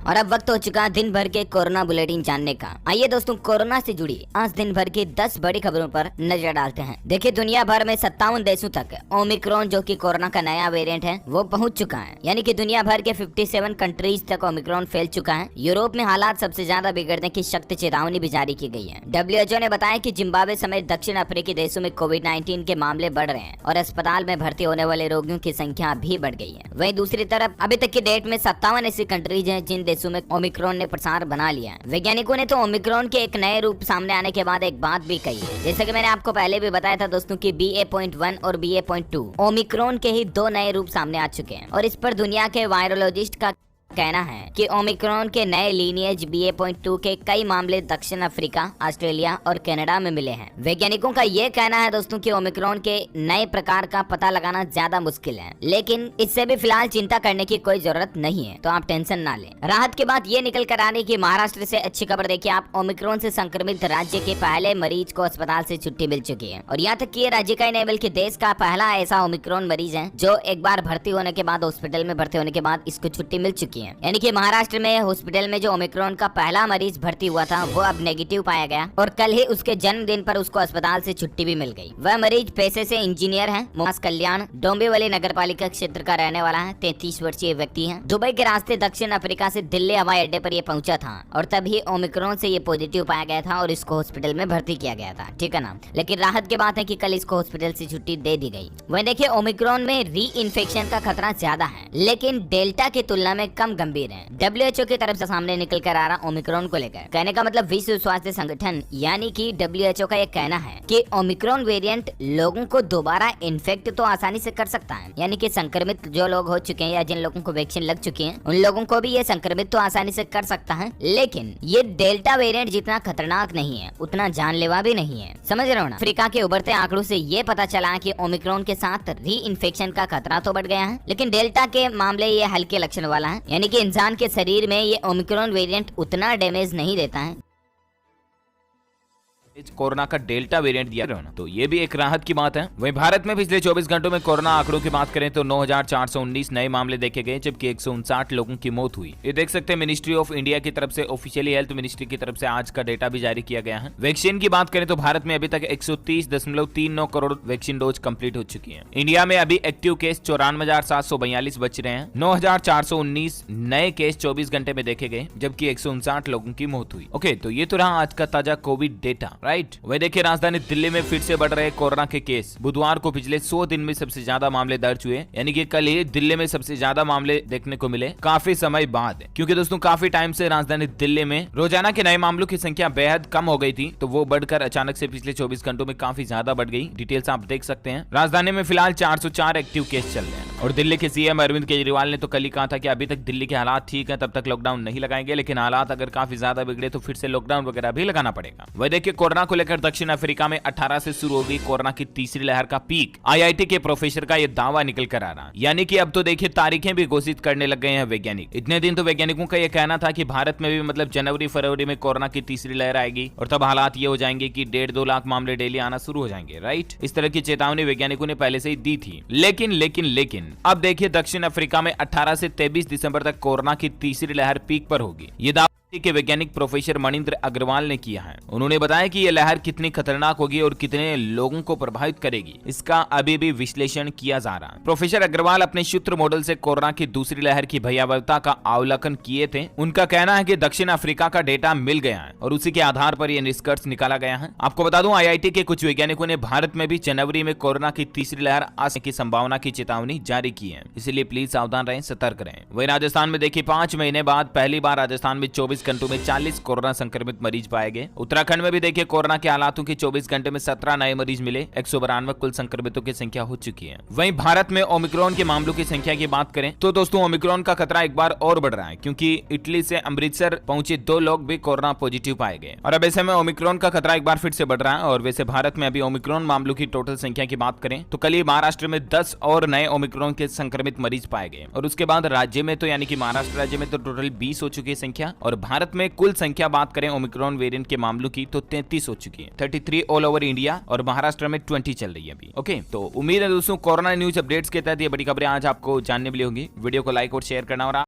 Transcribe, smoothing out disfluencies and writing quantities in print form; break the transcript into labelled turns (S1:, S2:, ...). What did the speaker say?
S1: और अब वक्त हो चुका दिन भर के कोरोना बुलेटिन जानने का। आइए दोस्तों, कोरोना से जुड़ी आज दिन भर की 10 बड़ी खबरों पर नजर डालते हैं। देखिए, दुनिया भर में 57 देशों तक ओमिक्रॉन जो कि कोरोना का नया वेरिएंट है वो पहुंच चुका है। यानी कि दुनिया भर के 57 कंट्रीज तक ओमिक्रॉन फैल चुका है। यूरोप में हालात सबसे ज्यादा बिगड़ने की सख्त चेतावनी भी जारी की गई है। WHO ने बताया कि जिम्बाब्वे समेत दक्षिण अफ्रीकी देशों में कोविड-19 के मामले बढ़ रहे हैं और अस्पताल में भर्ती होने वाले रोगियों की संख्या भी बढ़ गई है। वहीं दूसरी तरफ अभी तक की डेट में 57 ऐसी कंट्रीज हैं जिन देशों में ओमिक्रॉन ने प्रसार बना लिया है। वैज्ञानिकों ने तो ओमिक्रॉन के एक नए रूप सामने आने के बाद एक बात भी कही है, जैसे कि मैंने आपको पहले भी बताया था दोस्तों कि BA.1 और BA.2 ओमिक्रॉन के ही 2 नए रूप सामने आ चुके हैं। और इस पर दुनिया के वायरोलॉजिस्ट का कहना है कि ओमिक्रॉन के नए लीनिएज BA.2 के कई मामले दक्षिण अफ्रीका, ऑस्ट्रेलिया और कनाडा में मिले हैं। वैज्ञानिकों का ये कहना है दोस्तों कि ओमिक्रॉन के नए प्रकार का पता लगाना ज्यादा मुश्किल है, लेकिन इससे भी फिलहाल चिंता करने की कोई जरूरत नहीं है, तो आप टेंशन ना लें। राहत की बात ये निकल कर आ रही कि महाराष्ट्र से अच्छी खबर देखिए आप, ओमिक्रॉन से संक्रमित राज्य के पहले मरीज को अस्पताल से छुट्टी मिल चुकी है। और यहाँ तक कि राज्य का ही नहीं बल्कि देश का पहला ऐसा ओमिक्रॉन मरीज है जो एक बार भर्ती होने के बाद, हॉस्पिटल में भर्ती होने के बाद इसको छुट्टी मिल चुकी है। यानी कि महाराष्ट्र में हॉस्पिटल में जो ओमिक्रॉन का पहला मरीज भर्ती हुआ था वो अब नेगेटिव पाया गया और कल ही उसके जन्मदिन पर उसको अस्पताल से छुट्टी भी मिल गई। वह मरीज पेशे से इंजीनियर है, मोहास कल्याण डोंबिवली नगरपालिका क्षेत्र का रहने वाला है। 33 वर्षीय व्यक्ति है। दुबई के रास्ते दक्षिण अफ्रीका से दिल्ली हवाई अड्डे पर यह पहुंचा था और तभी ओमिक्रॉन से ये पॉजिटिव पाया गया था और इसको हॉस्पिटल में भर्ती किया गया था, ठीक है ना। लेकिन राहत की बात है कि कल इसको हॉस्पिटल से छुट्टी दे दी गई। वह देखिए, ओमिक्रॉन में री इन्फेक्शन का खतरा ज्यादा है लेकिन डेल्टा की तुलना में कम गंभीर है। WHO की तरफ से सामने निकल कर आ रहा ओमिक्रॉन को लेकर कहने का मतलब विश्व स्वास्थ्य संगठन यानी कि WHO का ये कहना है कि ओमिक्रॉन वेरिएंट लोगों को दोबारा इन्फेक्ट तो आसानी से कर सकता है। यानी कि संक्रमित जो लोग हो चुके हैं या जिन लोगों को वैक्सीन लग चुकी है उन लोगों को भी ये संक्रमित तो आसानी से कर सकता है, लेकिन ये डेल्टा वेरिएंट जितना खतरनाक नहीं है उतना जानलेवा भी नहीं है। समझ रहे हो ना। अफ्रीका के उभरते आंकड़ों से ये पता चला कि ओमिक्रॉन के साथ री इन्फेक्शन का खतरा तो बढ़ गया है, लेकिन डेल्टा के मामले ये हल्के लक्षण वाला है। यानी कि इंसान के शरीर में ये ओमिक्रॉन वेरिएंट उतना डैमेज नहीं देता है।
S2: कोरोना का डेल्टा वेरिएंट दिया गया तो ये भी एक राहत की बात है। वहीं भारत में पिछले 24 घंटों में कोरोना आंकड़ों की बात करें तो 9,419 नए मामले देखे गए जबकि 159 लोगों की मौत हुई। ये देख सकते हैं मिनिस्ट्री ऑफ इंडिया की तरफ से, ऑफिशियली हेल्थ मिनिस्ट्री की तरफ से आज का डेटा भी जारी किया गया है। वैक्सीन की बात करें तो भारत में अभी तक 130.39 करोड़ वैक्सीन डोज कंप्लीट हो चुकी है। इंडिया में अभी एक्टिव केस 94,742 बच रहे हैं। 9,419 नए केस 24 घंटे में देखे गए जबकि 159 लोगों की मौत हुई। ओके, तो ये तो रहा आज का ताजा कोविड डेटा, राइट। वह देखिए, राजधानी दिल्ली में फिर से बढ़ रहे कोरोना के केस। बुधवार को पिछले 100 दिन में सबसे ज्यादा मामले दर्ज हुए, यानी कि कल ही दिल्ली में सबसे ज्यादा मामले देखने को मिले काफी समय बाद। क्योंकि दोस्तों काफी टाइम से राजधानी दिल्ली में रोजाना के नए मामलों की संख्या बेहद कम हो गई थी, तो वो बढ़कर अचानक से पिछले 24 घंटों में काफी ज्यादा बढ़ गई। डिटेल्स आप देख सकते हैं। राजधानी में फिलहाल 404 एक्टिव केस चल रहे हैं और दिल्ली के CM अरविंद केजरीवाल ने तो कल ही कहा था कि अभी तक दिल्ली के हालात ठीक है तब तक लॉकडाउन नहीं लगाएंगे, लेकिन हालात अगर काफी ज्यादा बिगड़े तो फिर से लॉकडाउन वगैरह भी लगाना पड़ेगा। वह देखिए, कोरोना को लेकर दक्षिण अफ्रीका में 18 से शुरू हो गई कोरोना की तीसरी लहर का पीक। IIT के प्रोफेसर का यह दावा निकल कर आ रहा, यानी कि अब तो देखिए तारीखें भी घोषित करने लग गए हैं वैज्ञानिक। इतने दिन तो वैज्ञानिकों का यह कहना था कि भारत में भी मतलब जनवरी फरवरी में कोरोना की तीसरी लहर आएगी और तब हालात ये हो जाएंगे कि 1.5-2 लाख मामले डेली आना शुरू हो जाएंगे, राइट। इस तरह की चेतावनी वैज्ञानिकों ने पहले से ही दी थी। लेकिन अब देखिए, दक्षिण अफ्रीका में 18 से 23 दिसंबर तक कोरोना की तीसरी लहर पीक पर होगी। ये दावा के वैज्ञानिक प्रोफेसर मणिंद्र अग्रवाल ने किया है। उन्होंने बताया कि यह लहर कितनी खतरनाक होगी और कितने लोगों को प्रभावित करेगी, इसका अभी भी विश्लेषण किया जा रहा है। प्रोफेसर अग्रवाल अपने सूत्र मॉडल से कोरोना की दूसरी लहर की भयावहता का अवलोकन किए थे। उनका कहना है कि दक्षिण अफ्रीका का डेटा मिल गया है और उसी के आधार पर यह निष्कर्ष निकाला गया है। आपको बता दूं, IIT के कुछ वैज्ञानिकों ने भारत में भी जनवरी में कोरोना की तीसरी लहर आने की संभावना की चेतावनी जारी की है, इसलिए प्लीज सावधान रहें, सतर्क रहें। वही राजस्थान में देखिए, 5 महीने बाद पहली बार राजस्थान में 24 घंटों में 40 कोरोना संक्रमित मरीज पाए गए। उत्तराखंड में भी देखिए, कोरोना के हालातों के 24 घंटे में 17 नए मरीज मिले। 192 कुल संक्रमितों की संख्या हो चुकी है। वहीं भारत में ओमिक्रॉन के मामलों की संख्या की बात करें तो दोस्तों ओमिक्रॉन का खतरा एक बार और बढ़ रहा है, क्योंकि इटली से अमृतसर पहुंचे 2 लोग भी कोरोना पॉजिटिव पाए गए और अब ऐसे में ओमिक्रॉन का खतरा एक बार फिर से बढ़ रहा है। और वैसे भारत में अभी ओमिक्रॉन मामलों की टोटल संख्या की बात करें तो कल ही महाराष्ट्र में 10 और नए ओमिक्रॉन के संक्रमित मरीज पाए गए और उसके बाद राज्य में तो यानी कि महाराष्ट्र राज्य में तो टोटल 20 हो चुकी है संख्या। और भारत में कुल संख्या बात करें ओमिक्रॉन वेरिएंट के मामलों की तो 33 हो चुकी है। 33 ऑल ओवर इंडिया और महाराष्ट्र में 20 चल रही है अभी। ओके, तो उम्मीद है दोस्तों कोरोना न्यूज अपडेट्स के तहत ये बड़ी खबरें आज आपको जानने मिली होंगी। वीडियो को लाइक और शेयर करना और